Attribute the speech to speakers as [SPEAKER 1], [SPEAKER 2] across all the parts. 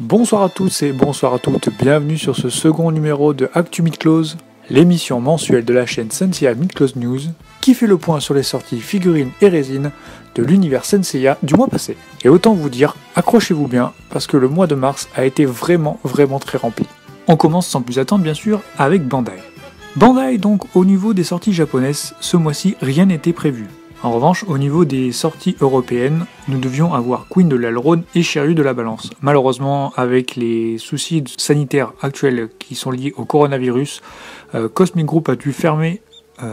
[SPEAKER 1] Bonsoir à tous et bonsoir à toutes, bienvenue sur ce second numéro de Actu Midclose, l'émission mensuelle de la chaîne Senseiya Midclose News, qui fait le point sur les sorties figurines et résines de l'univers Senseiya du mois passé. Et autant vous dire, accrochez-vous bien, parce que le mois de mars a été vraiment très rempli. On commence sans plus attendre bien sûr avec Bandai. Bandai donc, au niveau des sorties japonaises, ce mois-ci rien n'était prévu. En revanche, au niveau des sorties européennes, nous devions avoir Queen de l'Aileron et Shiryu de la Balance. Malheureusement, avec les soucis sanitaires actuels qui sont liés au coronavirus, Cosmic Group a dû fermer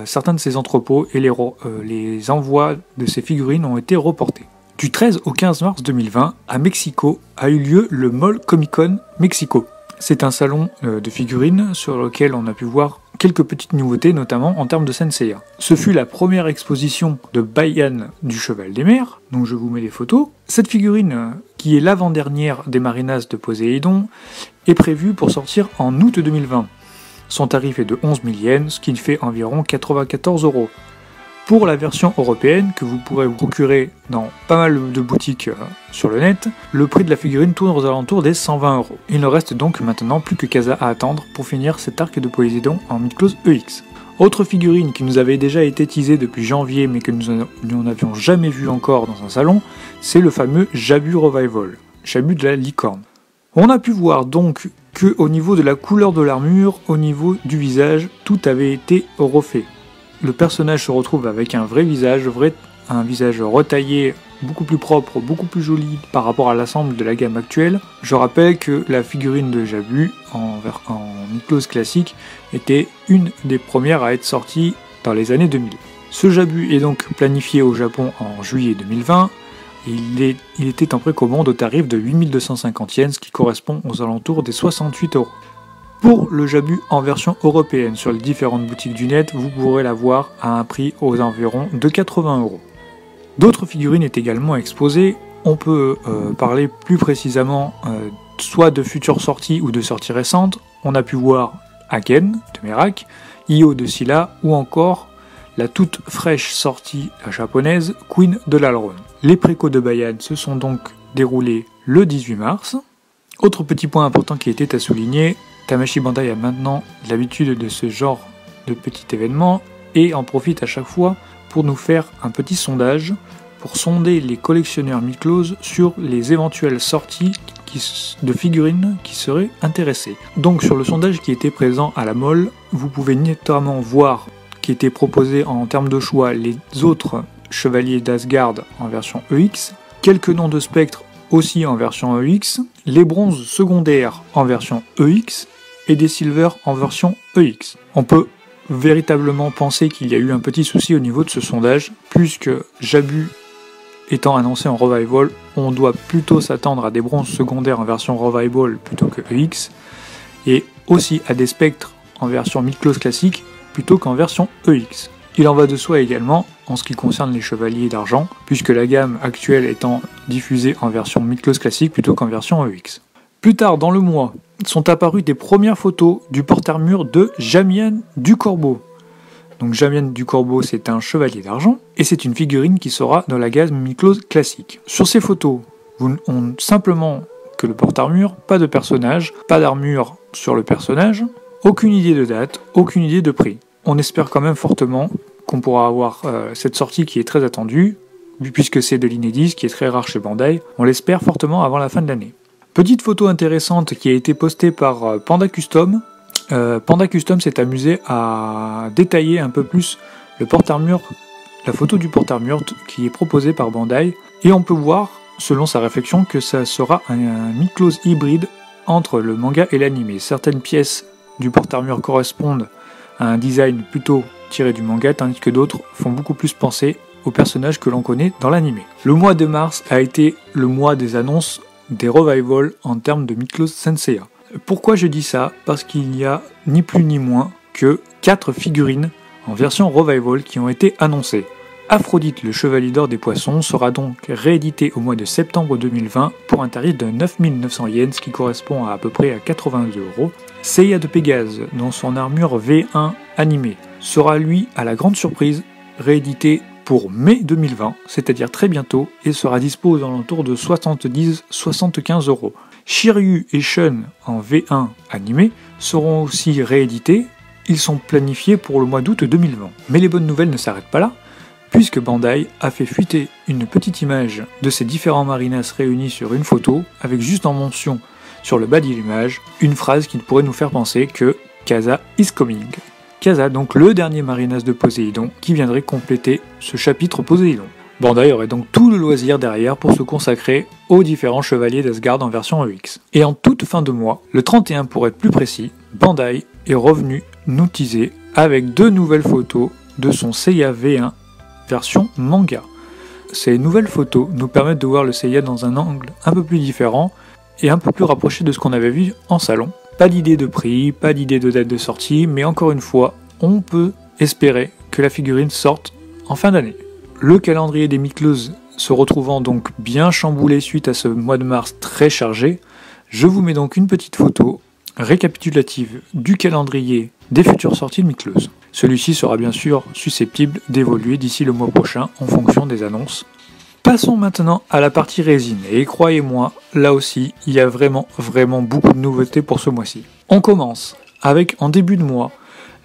[SPEAKER 1] certains de ses entrepôts et les envois de ces figurines ont été reportés. Du 13 au 15 mars 2020, à Mexico, a eu lieu le Mall Comic Con Mexico. C'est un salon de figurines sur lequel on a pu voir quelques petites nouveautés, notamment en termes de Senseiya. Ce fut la première exposition de Baiyan du Cheval des Mers, donc je vous mets les photos. Cette figurine, qui est l'avant-dernière des Marinas de Poséidon, est prévue pour sortir en août 2020. Son tarif est de 11 000 yens, ce qui fait environ 94 €. Pour la version européenne, que vous pourrez vous procurer dans pas mal de boutiques sur le net, le prix de la figurine tourne aux alentours des 120 €. Il ne reste donc maintenant plus que Kasa à attendre pour finir cet arc de Poséidon en Midclose EX. Autre figurine qui nous avait déjà été teasée depuis janvier mais que nous n'avions jamais vu encore dans un salon, c'est le fameux Jabu Revival, Jabu de la licorne. On a pu voir donc que au niveau de la couleur de l'armure, au niveau du visage, tout avait été refait. Le personnage se retrouve avec un vrai visage, un visage retaillé, beaucoup plus propre, beaucoup plus joli par rapport à l'ensemble de la gamme actuelle. Je rappelle que la figurine de Jabu en Midclose classique était une des premières à être sortie dans les années 2000. Ce Jabu est donc planifié au Japon en juillet 2020. Il était en précommande au tarif de 8250 yens, ce qui correspond aux alentours des 68 €. Pour le Jabu en version européenne, sur les différentes boutiques du net, vous pourrez l'avoir à un prix aux environs de 80 €. D'autres figurines est également exposées. On peut parler plus précisément soit de futures sorties ou de sorties récentes. On a pu voir Haken de Merak, Io de Scylla ou encore la toute fraîche sortie japonaise Queen de l'Aileron. Les précos de Baiyan se sont donc déroulés le 18 mars. Autre petit point important qui était à souligner, Tamashii Bandai a maintenant l'habitude de ce genre de petit événement et en profite à chaque fois pour nous faire un petit sondage pour sonder les collectionneurs Midclose sur les éventuelles sorties de figurines qui seraient intéressés. Donc sur le sondage qui était présent à la Mall, vous pouvez notamment voir qui était proposé en termes de choix les autres chevaliers d'Asgard en version EX, quelques noms de spectres aussi en version EX, les bronzes secondaires en version EX et des silvers en version EX. On peut véritablement penser qu'il y a eu un petit souci au niveau de ce sondage, puisque Jabu étant annoncé en Revival, on doit plutôt s'attendre à des bronzes secondaires en version Revival plutôt que EX, et aussi à des spectres en version Midclose classique plutôt qu'en version EX. Il en va de soi également en ce qui concerne les chevaliers d'argent, puisque la gamme actuelle étant diffusée en version Midclose classique plutôt qu'en version EX. Plus tard dans le mois, sont apparues des premières photos du porte-armure de Jamian du Corbeau. Donc Jamian du Corbeau, c'est un chevalier d'argent, et c'est une figurine qui sera dans la gamme Midclose classique. Sur ces photos, on simplement que le porte-armure, pas de personnage, pas d'armure sur le personnage, aucune idée de date, aucune idée de prix. On espère quand même fortement qu'on pourra avoir cette sortie qui est très attendue, puisque c'est de l'inédit, qui est très rare chez Bandai. On l'espère fortement avant la fin de l'année. Petite photo intéressante qui a été postée par Panda Custom. Panda Custom s'est amusé à détailler un peu plus le porte-armure, la photo du porte-armure qui est proposée par Bandai. Et on peut voir, selon sa réflexion, que ça sera un Midclose hybride entre le manga et l'anime. Certaines pièces du porte-armure correspondent à un design plutôt tiré du manga, tandis que d'autres font beaucoup plus penser aux personnages que l'on connaît dans l'anime. Le mois de mars a été le mois des annonces des revivals en termes de Midclose Senseiya. Pourquoi je dis ça? Parce qu'il y a ni plus ni moins que 4 figurines en version revival qui ont été annoncées. Aphrodite, le chevalier d'or des poissons, sera donc réédité au mois de septembre 2020 pour un tarif de 9900 yens, qui correspond à peu près à 82 €. Seiya de Pégase, dans son armure V1 animée, sera lui, à la grande surprise, réédité pour mai 2020, c'est-à-dire très bientôt, et sera dispo aux alentours de 70-75 €. Shiryu et Shun en V1 animé seront aussi réédités, ils sont planifiés pour le mois d'août 2020. Mais les bonnes nouvelles ne s'arrêtent pas là, puisque Bandai a fait fuiter une petite image de ces différents marinas réunis sur une photo, avec juste en mention sur le bas de l'image, une phrase qui pourrait nous faire penser que Casa is coming. Casa, donc le dernier marinas de Poséidon, qui viendrait compléter ce chapitre Poséidon. Bandai aurait donc tout le loisir derrière pour se consacrer aux différents chevaliers d'Asgard en version EX. Et en toute fin de mois, le 31 pour être plus précis, Bandai est revenu nous teaser avec 2 nouvelles photos de son Seiya V1 version manga. Ces nouvelles photos nous permettent de voir le Seiya dans un angle un peu plus différent et un peu plus rapproché de ce qu'on avait vu en salon. Pas d'idée de prix, pas d'idée de date de sortie, mais encore une fois, on peut espérer que la figurine sorte en fin d'année. Le calendrier des Miklos se retrouvant donc bien chamboulé suite à ce mois de mars très chargé, je vous mets donc une petite photo récapitulative du calendrier des futures sorties de Miklos. Celui-ci sera bien sûr susceptible d'évoluer d'ici le mois prochain en fonction des annonces. Passons maintenant à la partie résine, et croyez-moi, là aussi, il y a vraiment beaucoup de nouveautés pour ce mois-ci. On commence avec, en début de mois,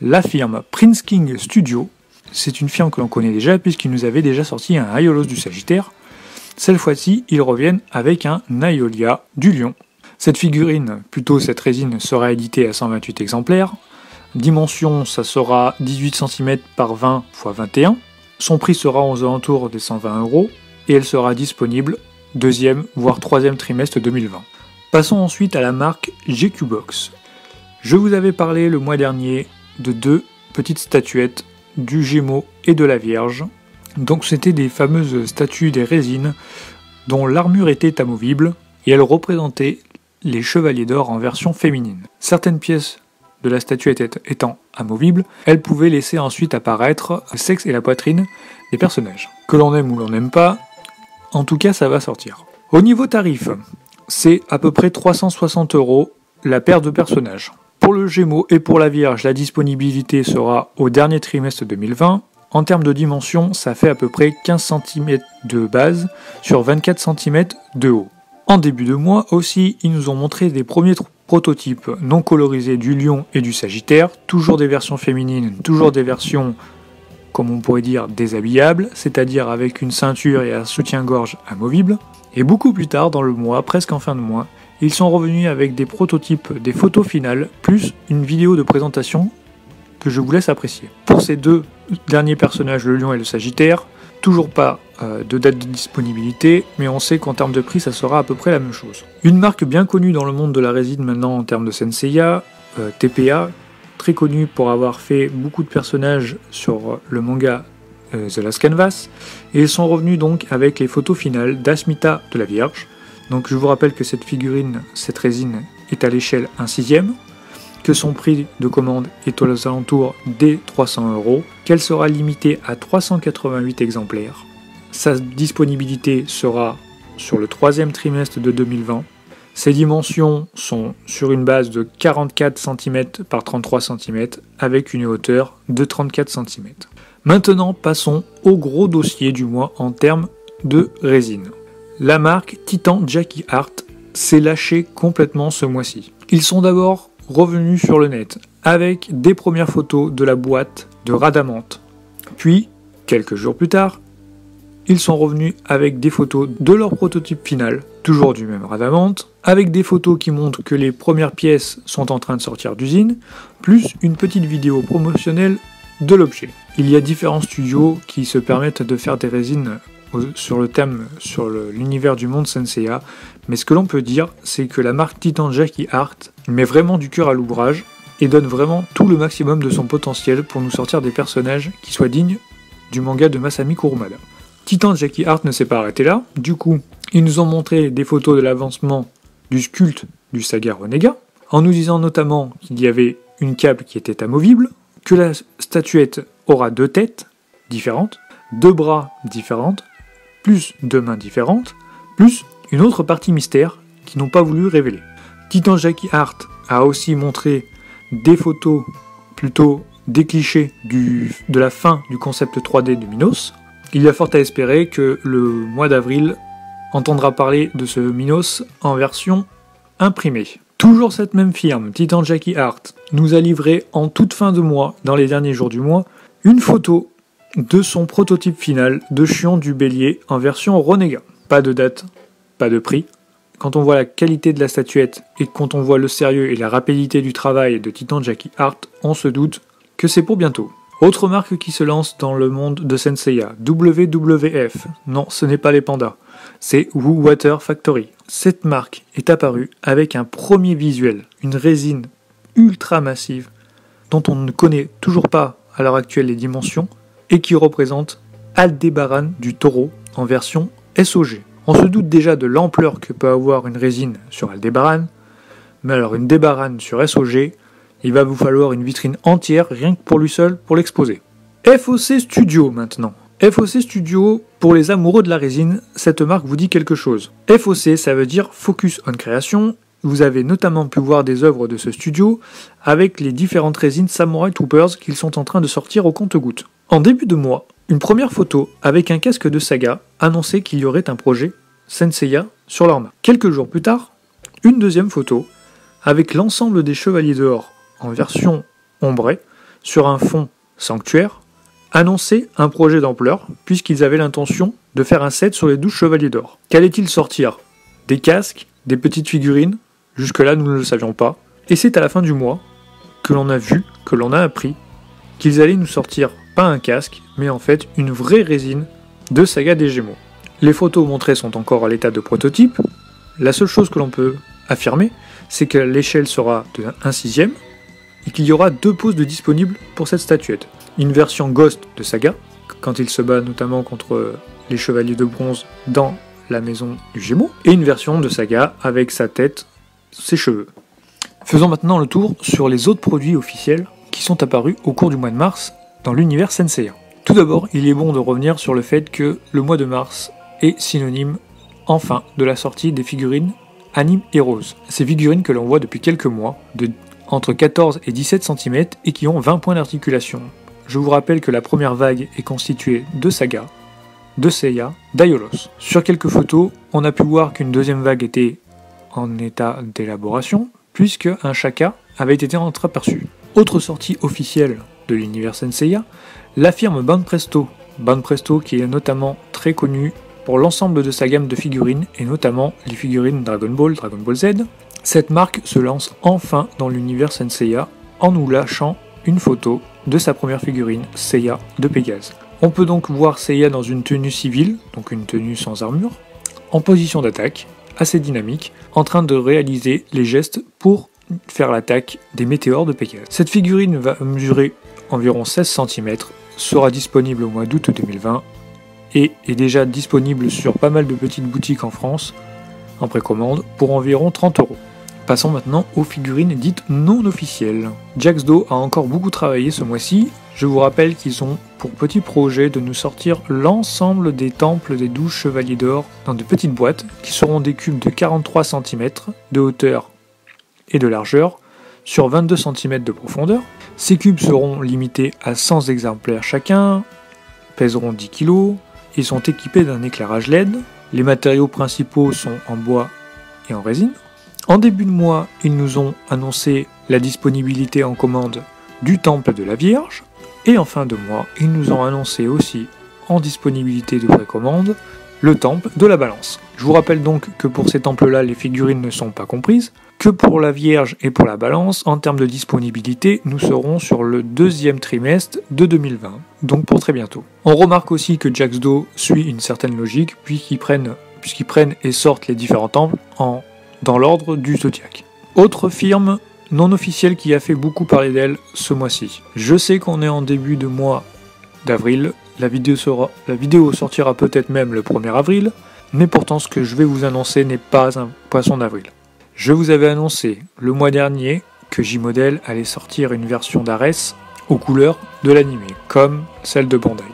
[SPEAKER 1] la firme Prince King Studio. C'est une firme que l'on connaît déjà, puisqu'ils nous avaient déjà sorti un Aiolos du Sagittaire. Cette fois-ci, ils reviennent avec un Aiolia du Lion. Cette figurine, plutôt cette résine, sera éditée à 128 exemplaires. Dimension, ça sera 18 cm par 20 x 21. Son prix sera aux alentours des 120 €. Et elle sera disponible 2e voire 3e trimestre 2020. Passons ensuite à la marque GQ Box. Je vous avais parlé le mois dernier de 2 petites statuettes du Gémeaux et de la Vierge. Donc c'était des fameuses statues des résines dont l'armure était amovible et elles représentaient les chevaliers d'or en version féminine. Certaines pièces de la statuette étant amovibles, elles pouvaient laisser ensuite apparaître le sexe et la poitrine des personnages. Que l'on aime ou l'on n'aime pas, en tout cas, ça va sortir. Au niveau tarif, c'est à peu près 360 € la paire de personnages. Pour le Gémeaux et pour la Vierge, la disponibilité sera au dernier trimestre 2020. En termes de dimension, ça fait à peu près 15 cm de base sur 24 cm de haut. En début de mois aussi, ils nous ont montré des premiers prototypes non colorisés du Lion et du Sagittaire. Toujours des versions féminines, toujours des versions, comme on pourrait dire, déshabillables, c'est-à-dire avec une ceinture et un soutien-gorge amovible. Et beaucoup plus tard dans le mois, presque en fin de mois, ils sont revenus avec des prototypes, des photos finales, plus une vidéo de présentation que je vous laisse apprécier. Pour ces 2 derniers personnages, le Lion et le Sagittaire, toujours pas de date de disponibilité, mais on sait qu'en termes de prix, ça sera à peu près la même chose. Une marque bien connue dans le monde de la résine maintenant en termes de Senseiya, TPA, très connu pour avoir fait beaucoup de personnages sur le manga The Last Canvas, et ils sont revenus donc avec les photos finales d'Asmita de la Vierge. Donc je vous rappelle que cette figurine, cette résine, est à l'échelle 1/6, que son prix de commande est aux alentours des 300 €, qu'elle sera limitée à 388 exemplaires. Sa disponibilité sera sur le 3e trimestre de 2020. Ses dimensions sont sur une base de 44 cm par 33 cm avec une hauteur de 34 cm. Maintenant, passons au gros dossier du mois en termes de résine. La marque Titan Jackie Art s'est lâchée complètement ce mois-ci. Ils sont d'abord revenus sur le net avec des premières photos de la boîte de Radamante. Puis, quelques jours plus tard, ils sont revenus avec des photos de leur prototype final, toujours du même Radamante, avec des photos qui montrent que les premières pièces sont en train de sortir d'usine, plus une petite vidéo promotionnelle de l'objet. Il y a différents studios qui se permettent de faire des résines sur le thème, sur l'univers du monde Senseiya, mais ce que l'on peut dire, c'est que la marque Titan Jackie Art met vraiment du cœur à l'ouvrage et donne vraiment tout le maximum de son potentiel pour nous sortir des personnages qui soient dignes du manga de Masami Kurumada. Titan Jackie Art ne s'est pas arrêté là, du coup, ils nous ont montré des photos de l'avancement du sculpte du Saga Renega, en nous disant notamment qu'il y avait une cape qui était amovible, que la statuette aura 2 têtes différentes, 2 bras différentes, plus 2 mains différentes, plus une autre partie mystère qu'ils n'ont pas voulu révéler. Titan Jackie Art a aussi montré des photos, plutôt des clichés de la fin du concept 3D de Minos, Il y a fort à espérer que le mois d'avril entendra parler de ce Minos en version imprimée. Toujours cette même firme, Titan Jackie Art, nous a livré en toute fin de mois, dans les derniers jours du mois, une photo de son prototype final de Chion du Bélier en version Renégat. Pas de date, pas de prix. Quand on voit la qualité de la statuette et quand on voit le sérieux et la rapidité du travail de Titan Jackie Art, on se doute que c'est pour bientôt. Autre marque qui se lance dans le monde de Senseiya, WWF. Non, ce n'est pas les pandas, c'est Woo Water Factory. Cette marque est apparue avec un premier visuel, une résine ultra massive dont on ne connaît toujours pas à l'heure actuelle les dimensions et qui représente Aldebaran du taureau en version SOG. On se doute déjà de l'ampleur que peut avoir une résine sur Aldebaran, mais alors une Debaran sur SOG, il va vous falloir une vitrine entière rien que pour lui seul pour l'exposer. FOC Studio maintenant. FOC Studio, pour les amoureux de la résine, cette marque vous dit quelque chose. FOC, ça veut dire Focus on Creation. Vous avez notamment pu voir des œuvres de ce studio avec les différentes résines Samurai Troopers qu'ils sont en train de sortir au compte-gouttes. En début de mois, une première photo avec un casque de Saga annonçait qu'il y aurait un projet Senseiya sur leur main. Quelques jours plus tard, une deuxième photo avec l'ensemble des Chevaliers d'Or en version ombrée sur un fond sanctuaire annonçait un projet d'ampleur puisqu'ils avaient l'intention de faire un set sur les 12 Chevaliers d'Or. Qu'allait-il sortir? Des casques, des petites figurines? Jusque-là, nous ne le savions pas. Et c'est à la fin du mois que l'on a vu, que l'on a appris qu'ils allaient nous sortir pas un casque, mais en fait une vraie résine de Saga des Gémeaux. Les photos montrées sont encore à l'état de prototype. La seule chose que l'on peut affirmer, c'est que l'échelle sera de 1/6 et qu'il y aura 2 poses de disponibles pour cette statuette. Une version Ghost de Saga, quand il se bat notamment contre les Chevaliers de Bronze dans la maison du Gémeaux, et une version de Saga avec sa tête, ses cheveux. Faisons maintenant le tour sur les autres produits officiels qui sont apparus au cours du mois de mars dans l'univers Senseiya. Tout d'abord, il est bon de revenir sur le fait que le mois de mars est synonyme, enfin, de la sortie des figurines Anime Heroes. Ces figurines que l'on voit depuis quelques mois, de entre 14 et 17 cm et qui ont 20 points d'articulation. Je vous rappelle que la première vague est constituée de Saga, de Seiya, d'Aiolos. Sur quelques photos, on a pu voir qu'une deuxième vague était en état d'élaboration, puisque un Shaka avait été entreaperçu. Autre sortie officielle de l'univers Senseiya, la firme Banpresto. Banpresto qui est notamment très connue pour l'ensemble de sa gamme de figurines, et notamment les figurines Dragon Ball Z. Cette marque se lance enfin dans l'univers Senseiya en nous lâchant une photo de sa première figurine, Seiya de Pégase. On peut donc voir Seiya dans une tenue civile, donc une tenue sans armure, en position d'attaque, assez dynamique, en train de réaliser les gestes pour faire l'attaque des météores de Pégase. Cette figurine va mesurer environ 16 cm, sera disponible au mois d'août 2020 et est déjà disponible sur pas mal de petites boutiques en France en précommande pour environ 30 €. Passons maintenant aux figurines dites non officielles. Jaxdo a encore beaucoup travaillé ce mois-ci. Je vous rappelle qu'ils ont pour petit projet de nous sortir l'ensemble des temples des 12 Chevaliers d'Or dans de petites boîtes qui seront des cubes de 43 cm de hauteur et de largeur sur 22 cm de profondeur. Ces cubes seront limités à 100 exemplaires chacun, pèseront 10 kg et sont équipés d'un éclairage LED. Les matériaux principaux sont en bois et en résine. En début de mois, ils nous ont annoncé la disponibilité en commande du Temple de la Vierge. Et en fin de mois, ils nous ont annoncé aussi en disponibilité de précommande le Temple de la Balance. Je vous rappelle donc que pour ces temples-là, les figurines ne sont pas comprises, que pour la Vierge et pour la Balance, en termes de disponibilité, nous serons sur le 2e trimestre de 2020, donc pour très bientôt. On remarque aussi que Jaxdo suit une certaine logique, puisqu'ils prennent et sortent les différents temples dans l'ordre du zodiaque. Autre firme non officielle qui a fait beaucoup parler d'elle ce mois-ci. Je sais qu'on est en début de mois d'avril, la vidéo sortira peut-être même le 1er avril, mais pourtant ce que je vais vous annoncer n'est pas un poisson d'avril. Je vous avais annoncé le mois dernier que J-Model allait sortir une version d'Ares aux couleurs de l'anime, comme celle de Bandai.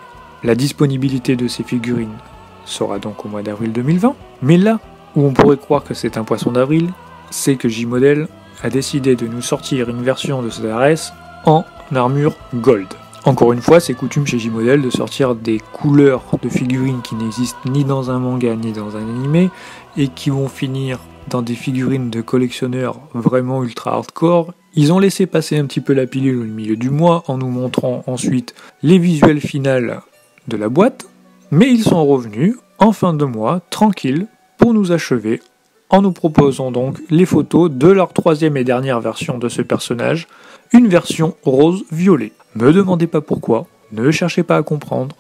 [SPEAKER 1] La disponibilité de ces figurines sera donc au mois d'avril 2020, mais là où on pourrait croire que c'est un poisson d'avril, c'est que J-Model a décidé de nous sortir une version de cet Ares en armure gold. Encore une fois, c'est coutume chez J-Model de sortir des couleurs de figurines qui n'existent ni dans un manga ni dans un animé et qui vont finir dans des figurines de collectionneurs vraiment ultra hardcore. Ils ont laissé passer un petit peu la pilule au milieu du mois en nous montrant ensuite les visuels finales de la boîte, mais ils sont revenus en fin de mois, tranquilles, pour nous achever en nous proposant donc les photos de leur troisième et dernière version de ce personnage, une version rose-violet. Me demandez pas pourquoi, ne cherchez pas à comprendre,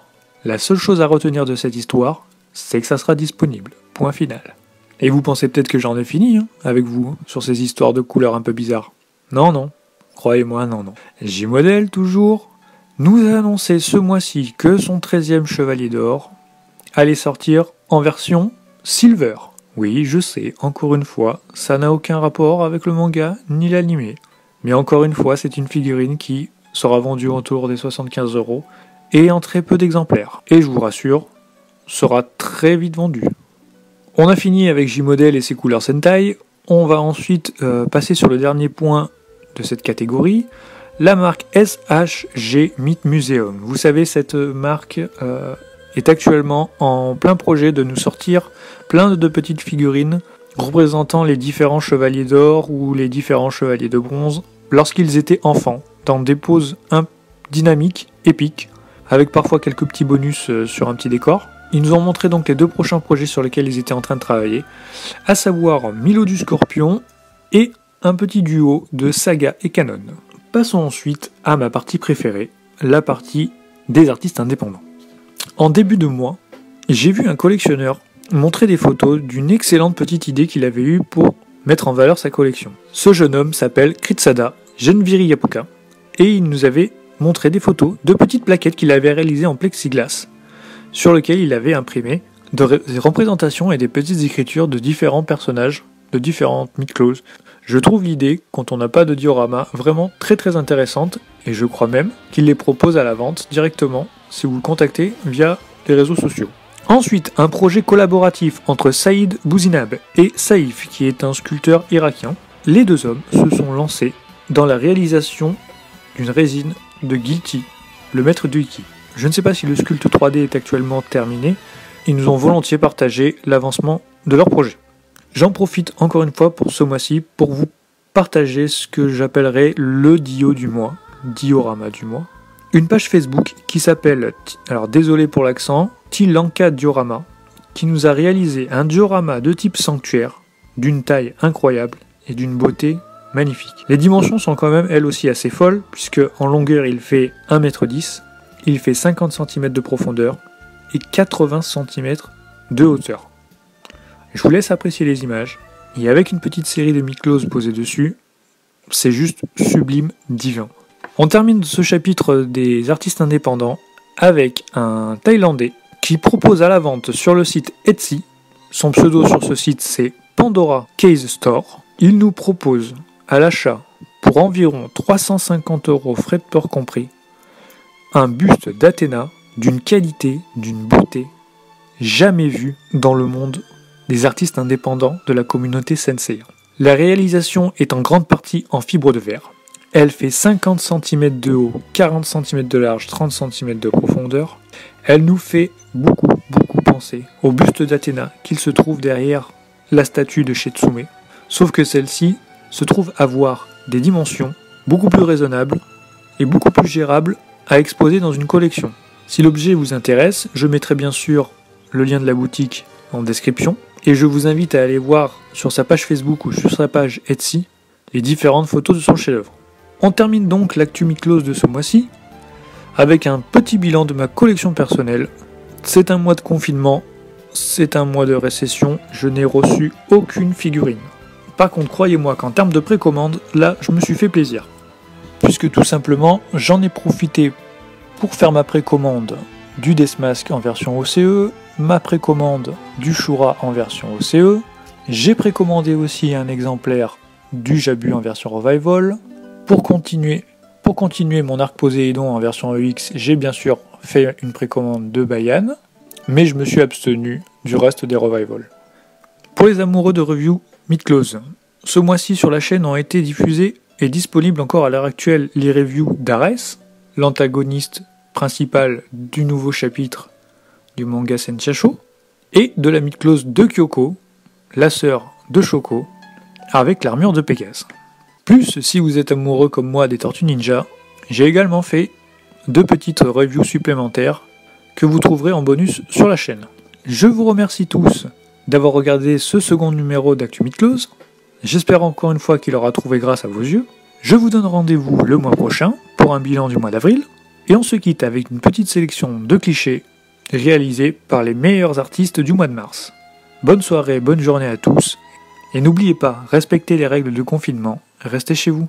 [SPEAKER 1] la seule chose à retenir de cette histoire, c'est que ça sera disponible, point final. Et vous pensez peut-être que j'en ai fini avec vous, sur ces histoires de couleurs un peu bizarres. Non, croyez-moi, non. J-Model, toujours, nous a annoncé ce mois-ci que son 13e Chevalier d'Or allait sortir en version Silver. Oui, je sais, encore une fois, ça n'a aucun rapport avec le manga ni l'animé. Mais encore une fois, c'est une figurine qui sera vendue autour des 75 € et en très peu d'exemplaires. Et je vous rassure, sera très vite vendue. On a fini avec J-Model et ses couleurs Sentai. On va ensuite passer sur le dernier point de cette catégorie, la marque SHG Myth Museum. Vous savez, cette marque est actuellement en plein projet de nous sortir plein de petites figurines représentant les différents chevaliers d'or ou les différents chevaliers de bronze lorsqu'ils étaient enfants, dans des poses dynamiques, épiques, avec parfois quelques petits bonus sur un petit décor. Ils nous ont montré donc les 2 prochains projets sur lesquels ils étaient en train de travailler, à savoir Milo du Scorpion et un petit duo de Saga et Kanon. Passons ensuite à ma partie préférée, la partie des artistes indépendants. En début de mois, j'ai vu un collectionneur montrer des photos d'une excellente petite idée qu'il avait eue pour mettre en valeur sa collection. Ce jeune homme s'appelle Kritsada Genviri Yapuka et il nous avait montré des photos de petites plaquettes qu'il avait réalisées en plexiglas sur lesquelles il avait imprimé des représentations et des petites écritures de différents personnages, de différentes mythos. Je trouve l'idée, quand on n'a pas de diorama, vraiment très très intéressante et je crois même qu'il les propose à la vente directement si vous le contactez via les réseaux sociaux. Ensuite, un projet collaboratif entre Saïd Bouzinab et Saïf, qui est un sculpteur irakien. Les 2 hommes se sont lancés dans la réalisation d'une résine de Guilty, le maître du Iki. Je ne sais pas si le sculpte 3D est actuellement terminé, ils nous ont volontiers partagé l'avancement de leur projet. J'en profite encore une fois pour ce mois-ci pour vous partager ce que j'appellerais le Dio du mois, diorama du mois. Une page Facebook qui s'appelle, alors désolé pour l'accent, Tilanka Diorama, qui nous a réalisé un diorama de type sanctuaire, d'une taille incroyable et d'une beauté magnifique. Les dimensions sont quand même elles aussi assez folles, puisque en longueur il fait 1,10 m, il fait 50 cm de profondeur et 80 cm de hauteur. Je vous laisse apprécier les images, et avec une petite série de mythos posées dessus, c'est juste sublime, divin. On termine ce chapitre des artistes indépendants avec un Thaïlandais qui propose à la vente sur le site Etsy, son pseudo sur ce site c'est Pandora Case Store. Il nous propose à l'achat pour environ 350 € frais de port compris, un buste d'Athéna d'une qualité, d'une beauté jamais vue dans le monde des artistes indépendants de la communauté Sensei. La réalisation est en grande partie en fibre de verre. Elle fait 50 cm de haut, 40 cm de large, 30 cm de profondeur. Elle nous fait beaucoup penser au buste d'Athéna qu'il se trouve derrière la statue de Shitsume. Sauf que celle-ci se trouve avoir des dimensions beaucoup plus raisonnables et beaucoup plus gérables à exposer dans une collection. Si l'objet vous intéresse, je mettrai bien sûr le lien de la boutique en description et je vous invite à aller voir sur sa page Facebook ou sur sa page Etsy les différentes photos de son chef-d'œuvre. On termine donc l'actu mythos de ce mois-ci avec un petit bilan de ma collection personnelle. C'est un mois de confinement, c'est un mois de récession, je n'ai reçu aucune figurine. Par contre, croyez-moi qu'en termes de précommande, là, je me suis fait plaisir. Puisque tout simplement, j'en ai profité pour faire ma précommande du Deathmask en version OCE, ma précommande du Shura en version OCE, j'ai précommandé aussi un exemplaire du Jabu en version Revival. Pour continuer mon arc Poséidon en version EX, j'ai bien sûr fait une précommande de Bayan, mais je me suis abstenu du reste des Revival. Pour les amoureux de review mythos, ce mois-ci sur la chaîne ont été diffusés et disponibles encore à l'heure actuelle les reviews d'Ares, l'antagoniste principal du nouveau chapitre du manga Senchasho, et de la Mythclose de Kyoko, la sœur de Shoko, avec l'armure de Pégase. Plus, si vous êtes amoureux comme moi des Tortues Ninja, j'ai également fait 2 petites reviews supplémentaires que vous trouverez en bonus sur la chaîne. Je vous remercie tous d'avoir regardé ce second numéro d'Actu Mythclose. J'espère encore une fois qu'il aura trouvé grâce à vos yeux. Je vous donne rendez-vous le mois prochain pour un bilan du mois d'avril, et on se quitte avec une petite sélection de clichés réalisés par les meilleurs artistes du mois de mars. Bonne soirée, bonne journée à tous, et n'oubliez pas, respectez les règles de confinement, restez chez vous.